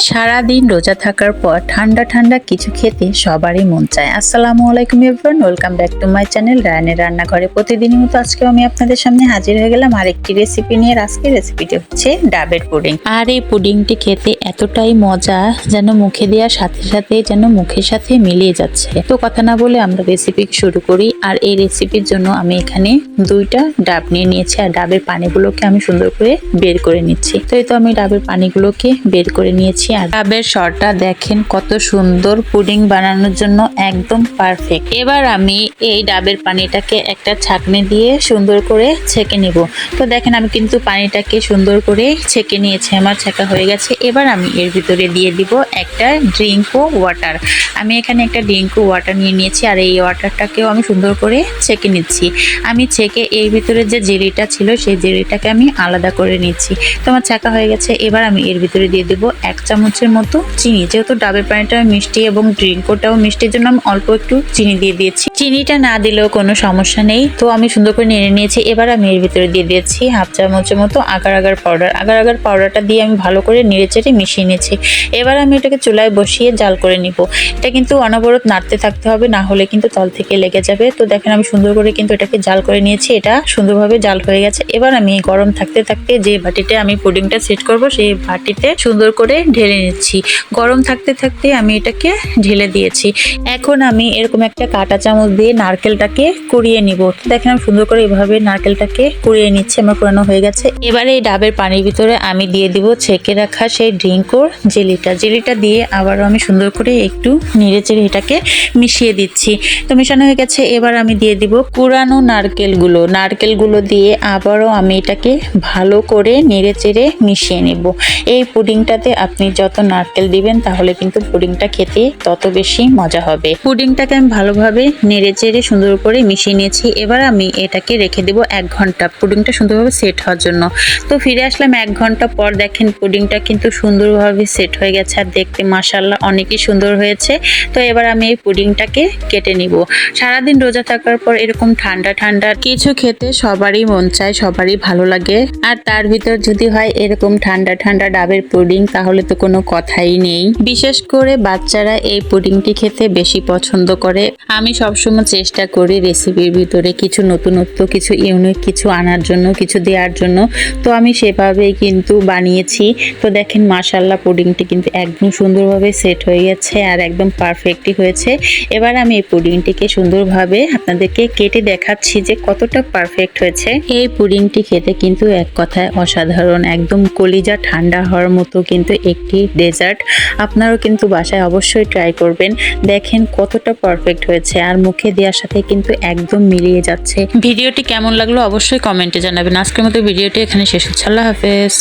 সারাদিন রোজা থাকার পর ঠান্ডা ঠান্ডা কিছু খেতে সবারই মন চায়। আসসালামু আলাইকুম everyone, welcome back to my channel রায়ানের রান্নাঘরে। প্রতিদিনের মতো আজকেও আমি আপনাদের সামনে হাজির হয়ে গেলাম আরেকটি রেসিপি নিয়ে। আজকের রেসিপিটি হচ্ছে ডাবের পুডিং। আর এই পুডিংটি খেতে এতটাই মজা যেন মুখে দেওয়ার সাথে সাথে যেন মুখের সাথে মিলিয়ে যাচ্ছে। তো কথা না বলে আমরা রেসিপি শুরু করি। আর এই রেসিপির জন্য আমি এখানে 2টা ডাব নিয়ে নিয়েছি আর ডাবের পানিগুলোকে আমি সুন্দর করে বের করে নিচ্ছি। তো এই তো আমি ডাবের পানিগুলোকে বের করে নিয়েছি। আর ডাবের সরটা দেখেন কত সুন্দর, পুডিং বানানোর জন্য একদম পারফেক্ট। এবার আমি এই ডাবের পানিটাকে একটা ছাঁকনি দিয়ে সুন্দর করে ছেঁকে নিব। তো দেখেন আমি কিন্তু পানিটাকে সুন্দর করে ছেঁকে নিয়েছি, আমার ছেঁকা হয়ে গেছে। এবার আমি এর ভিতরে দিয়ে দিব একটা ড্রিঙ্কো ওয়াটার। আমি এখানে একটা ড্রিঙ্কো ওয়াটার নিয়ে নিয়েছি আর এই ওয়াটারটাকেও আমি সুন্দর করে ছেঁকে নিচ্ছি। আমি ছেঁকে এর ভিতরে যে জেলিটা ছিল সেই জেলিটাকে আমি আলাদা করে নিচ্ছি। তো আমার ছেঁকা হয়ে গেছে। এবার আমি এর ভিতরে দিয়ে দেব 1 চামচের মতো চিনি। যেহেতু ডাবের পানিটা মিষ্টি এবং ড্রিঙ্কটাও মিষ্টির জন্য আমি অল্প একটু চিনি দিয়ে দিয়েছি। চিনিটা না দিলেও কোনো সমস্যা নেই। তো আমি সুন্দর করে নেড়ে নিয়েছি। এবার আমি এর ভিতরে দিয়ে দিয়েছি 1/2 চামচের মতো agar agar powder. Agar agar পাউডারটা দিয়ে আমি ভালো করে নেড়ে চেড়ে মিশিয়ে নিয়েছি। এবার আমি এটাকে চুলায় বসিয়ে জাল করে নিব। এটা কিন্তু অনবরত নাড়তে থাকতে হবে, না হলে কিন্তু তল থেকে লেগে যাবে। তো দেখেন আমি সুন্দর করে কিন্তু এটাকে জাল করে নিয়েছি। এটা সুন্দরভাবে জাল হয়ে গেছে। এবার আমি গরম থাকতে থাকতে যে বাটিতে আমি পুডিংটা সেট করব সেই বাটিতে সুন্দর করে ঢেলে নিচ্ছি। গরম থাকতে থাকতে আমি এটাকে ঢেলে দিয়েছি। এখন আমি এরকম একটা কাঁটা চামচ দিয়ে নারকেলটাকে কুড়িয়ে নিব। দেখেন আমি সুন্দর করে এভাবে নারকেলটাকে কুড়িয়ে নিচ্ছি। আমার কুড়ানো হয়ে গেছে। এবারে এই ডাবের পানির ভিতরে আমি দিয়ে দিব ছেঁকে রাখা সেই ড্রিঙ্কোর জেলিটা দিয়ে আবারও আমি সুন্দর করে একটু নেড়ে চেড়ে এটাকে মিশিয়ে দিচ্ছি। তো মেশানো হয়ে গেছে। এবার আমি দিয়ে দিব কুড়ানো নারকেলগুলো দিয়ে আবারও আমি এটাকে ভালো করে নেড়ে চেড়ে মিশিয়ে নেব। এই পুডিংটাতে আপনি যত নারকেল দিবেন তাহলে কিন্তু পুডিংটা খেতে তত বেশি মজা হবে। পুডিংটাকে আমি ভালোভাবে নেড়ে চেড়ে সুন্দর করে মিশিয়ে নিয়েছি। এবার আমি এটাকে রেখে দেব 1 ঘন্টা পুডিংটা সুন্দরভাবে সেট হওয়ার জন্য। তো ফিরে আসলাম 1 ঘন্টা পর। দেখেন পুডিংটা কিন্তু সুন্দরভাবে সেট হয়ে গেছে আর দেখতে মাশাআল্লাহ অনেকই সুন্দর হয়েছে। তো এবার আমি এই পুডিংটাকে কেটে নিব। সারাদিন রোজা থাকার পর এরকম ঠান্ডা ঠান্ডা কিছু খেতে সবারই মন চায়, সবারই ভালো লাগে। আর তার ভিতর যদি হয় এরকম ঠান্ডা ঠান্ডা ডাবের পুডিং তাহলে তো কোনো কথাই নেই। বিশেষ করে বাচ্চারা এই পুডিংটি খেতে বেশি পছন্দ করে। আমি সবসময় চেষ্টা করি রেসিপির ভিতরে কিছু নতুনত্ব, কিছু ইউনিক কিছু আনার জন্য, কিছু দেওয়ার জন্য। তো আমি সেভাবেই কিন্তু বানিয়েছি। তো দেখেন মাশাআল্লাহ পুডিংটি কিন্তু একদম সুন্দরভাবে সেট হয়ে গেছে আর একদম পারফেক্টই হয়েছে। এবার আমি এই পুডিংটিকে সুন্দরভাবে আপনাদেরকে কেটে দেখাচ্ছি যে কতটা পারফেক্ট হয়েছে। এই পুডিংটি খেতে কিন্তু এক কথায় অসাধারণ, একদম কলিজা ঠান্ডা হওয়ার মতো কিন্তু একটি ডেজার্ট। আপনারাও কিন্তু বাসায় অবশ্যই ট্রাই করবেন। দেখেন কতটা পারফেক্ট হয়েছে আর মুখে দেওয়ার সাথে কিন্তু একদম মিলিয়ে যাচ্ছে। ভিডিওটি কেমন লাগলো অবশ্যই কমেন্টে জানাবেন। আজকের মতো ভিডিওটি এখানে শেষ হচ্ছে। আল্লাহ হাফেজ।